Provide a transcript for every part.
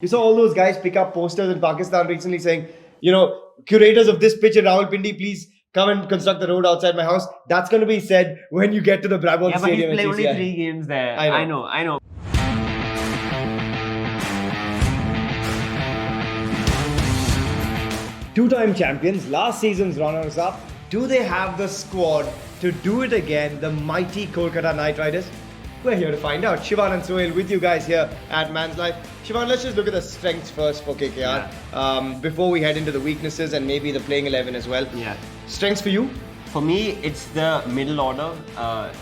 You saw all those guys pick up posters in Pakistan recently saying, curators of this pitch in Rawalpindi, please come and construct the road outside my house. That's going to be said when you get to the Brabant Yeah, but he's Stadium. played only CCI. 3 games there. I I know. Two-time champions, last season's runners-up. Do they have the squad to do it again? The mighty Kolkata Knight Riders? We're here to find out. Shivan and Sohail with you guys here at Man's Life. Shivan, let's just look at the strengths first for KKR before we head into the weaknesses and maybe the playing 11 as well. Yeah. Strengths for you? For me, it's the middle order.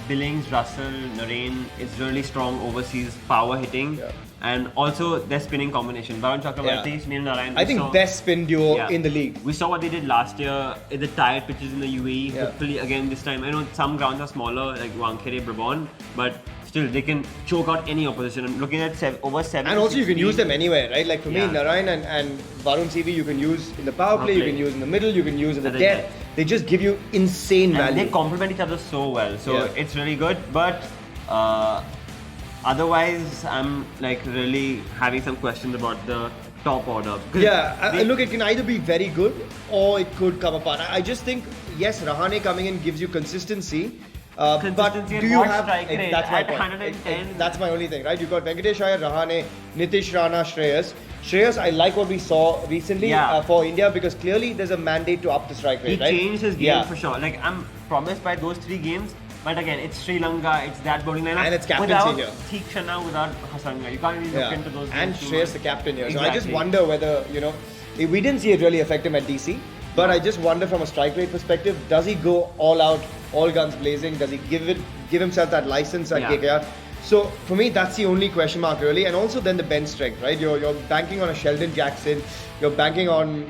Billings, Russell, Narain is really strong overseas power hitting. Yeah. And also their spinning combination. Varun Chakravarti, Sunil Narayan. I think best spin duo in the league. We saw what they did last year in the tired pitches in the UAE. Yeah. Hopefully again this time. I know some grounds are smaller like Wankhede, Brabant, but still they can choke out any opposition. I'm looking at over 7. And also you can use them anywhere, right? Like for me, Yeah. Narayan and Varun CV, you can use in the power play, you can use in the middle, you can use in the That is death. right. They just give you insane And value. they complement each other so well. So Yeah. it's really good. But otherwise, I'm like really having some questions about the top order. Look, it can either be very good or it could come apart. I just think, yes, Rahane coming in gives you consistency. But Consistency do at you what have strike rate? that's my At point. 110? That's my only thing, right? You've got Venkatesh Iyer, Rahane, Nitish Rana, Shreyas. Shreyas, I like what we saw recently for India because clearly there's a mandate to up the strike rate, He right? changed his game for sure. Like I'm promised by those 3 games. But again, it's Sri Lanka, it's that bowling lineup. And it's captaincy without here. Theekshana, without Hasanga. You can't really look into those And games too Shreyas much. the captain here. So I Exactly. just wonder whether, we didn't see it really affect him at DC. But I just wonder from a strike rate perspective, does he go all out, all guns blazing? Does he give himself that license at KKR? So for me, that's the only question mark really. And also then the bench strength, right? You're banking on a Sheldon Jackson. You're banking on,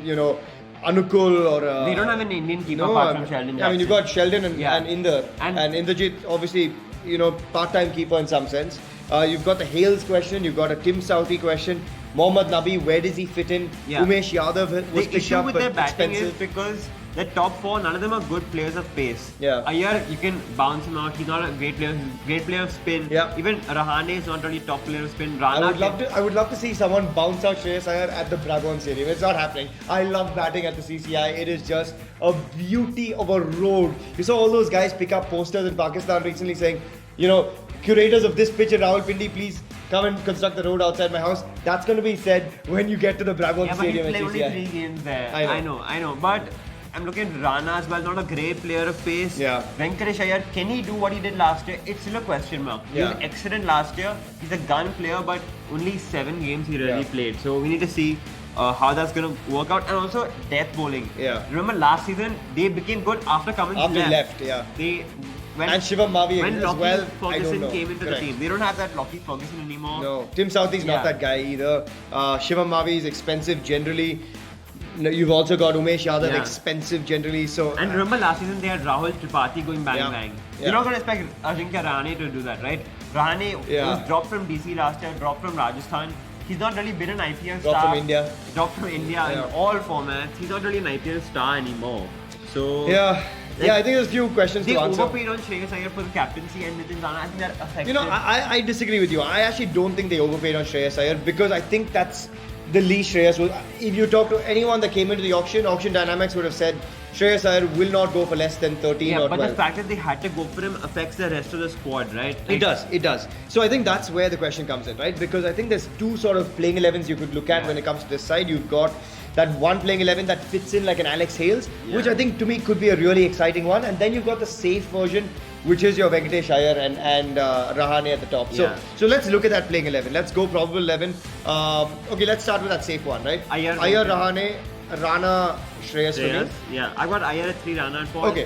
Anukul or... They don't have an Indian keeper apart from Sheldon Jackson. I mean, you've got Sheldon and Inder. And Inderjit, obviously, part-time keeper in some sense. You've got the Hales question. You've got a Tim Southee question. Mohammad Nabi, where does he fit in? Umesh Yadav was the picked issue up, with but their batting expensive. is because the top 4, none of them are good players of pace. Yeah. Iyer, you can bounce him out. He's not a great player. He's a great player of spin. Yeah. Even Rahane is not really top player of spin. I Rana would love to see someone bounce out Shreyas Iyer at the Brabant Stadium. It's not happening. I love batting at the CCI. It is just a beauty of a road. You saw all those guys pick up posters in Pakistan recently saying, curators of this pitch in Rawalpindi, please come and construct the road outside my house. That's going to be said when you get to the Brabant but he Stadium played at only CCI. 3 games there. I know. But I'm looking at Rana as well, not a great player of pace. Yeah. Venkatesh Iyer, can he do what he did last year? It's still a question mark. He was excellent last year. He's a gun player, but only 7 games he really played. So we need to see how that's going to work out. And also death bowling. Yeah. Remember last season, they became good after Cummins After he left. left. When And Shivam Mavi when as Lockie well, I don't Ferguson know. came into Correct. the team. They don't have that Lockie Ferguson anymore. No, Tim Southee's not that guy either. Shivam Mavi is expensive generally. You've also got Umesh Yadav, expensive generally. So And remember last season they had Rahul Tripathi going bang bang. Yeah. You're not going to expect Ajinkya Rahane to do that, right? Rahane was dropped from DC last year, dropped from Rajasthan. He's not really been an IPL star. Dropped from India. Dropped from India in all formats. He's not really an IPL star anymore. So I think there's a few questions they to answer. overpaid on Shreyas Iyer for the captaincy and Nitin Rana. I think that affected. I disagree with you. I actually don't think they overpaid on Shreyas Iyer because I think that's the least Shreyas will. If you talk to anyone that came into the auction dynamics would have said Shreyas Iyer will not go for less than 13 or 12. But the fact that they had to go for him affects the rest of the squad, right? It does. So I think that's where the question comes in, right? Because I think there's 2 sort of playing 11s you could look at when it comes to this side. You've got that one playing 11 that fits in like an Alex Hales, which I think to me could be a really exciting one. And then you've got the safe version, which is your Venkatesh Iyer and Rahane at the top. So let's look at that playing 11. Let's go probable 11. Let's start with that safe one, right? Iyer, Rahane, Rana, Shreyas for me. Yeah, I got Iyer at 3, Rana at 4. Okay,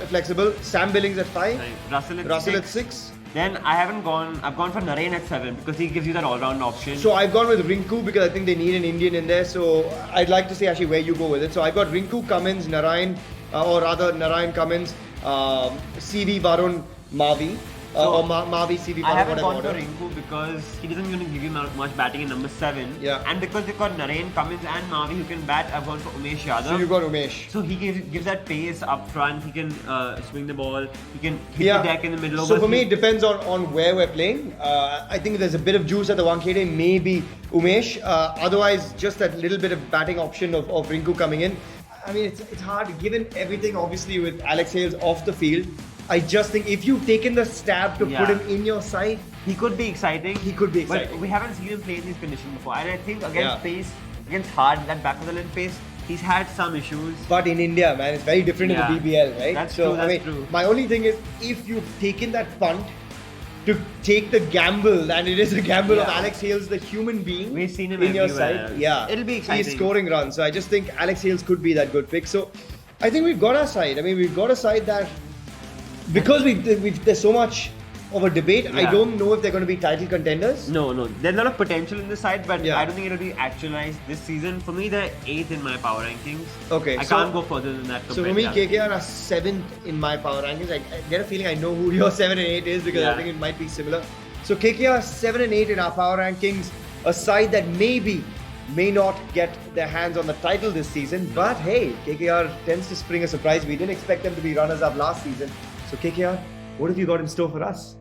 flexible. Sam Billings at 5. Right. Russell at 6. Then I've gone for Narain at 7 because he gives you that all-round option. So I've gone with Rinku because I think they need an Indian in there. So I'd like to see actually where you go with it. So I've got Rinku, Cummins, Narain, Narain, Cummins, CV, Varun, Mavi. or Mavi, CV, I haven't whatever gone for order. Rinku because he doesn't going to give you much batting in number 7. Yeah. And because they've got Narain, Cummins and Mavi who can bat, I've gone for Umesh Yadav. So you've got Umesh. So he gives that pace up front. He can swing the ball. He can hit the deck in the middle. So for me, it depends on where we're playing. I think there's a bit of juice at the Wankhede, maybe Umesh. Otherwise, just that little bit of batting option of Rinku coming in. I mean, it's hard given everything, obviously, with Alex Hales off the field. I just think if you've taken the stab to put him in your side, he could be exciting. But we haven't seen him play in these conditions before. And I think against pace, against hard, that back of the line pace, he's had some issues. But in India, man, it's very different in the BBL, right? That's true. That's true. My only thing is, if you've taken that punt to take the gamble, and it is a gamble of Alex Hales, the human being, we've seen him in your everywhere. side. Yeah, it'll be exciting. He's scoring runs, so I just think Alex Hales could be that good pick. So I think we've got our side. I mean, we've got a side that, because there's so much of a debate, I don't know if they're going to be title contenders. No. There's a lot of potential in the side, but I don't think it'll be actualized this season. For me, they're 8th in my power rankings. Okay. I can't go further than that. So for me, KKR are 7th in my power rankings. I get a feeling I know who your 7 and 8 is because I think it might be similar. So KKR 7 and 8 in our power rankings. A side that may not get their hands on the title this season. But hey, KKR tends to spring a surprise. We didn't expect them to be runners-up last season. So KKR, what have you got in store for us?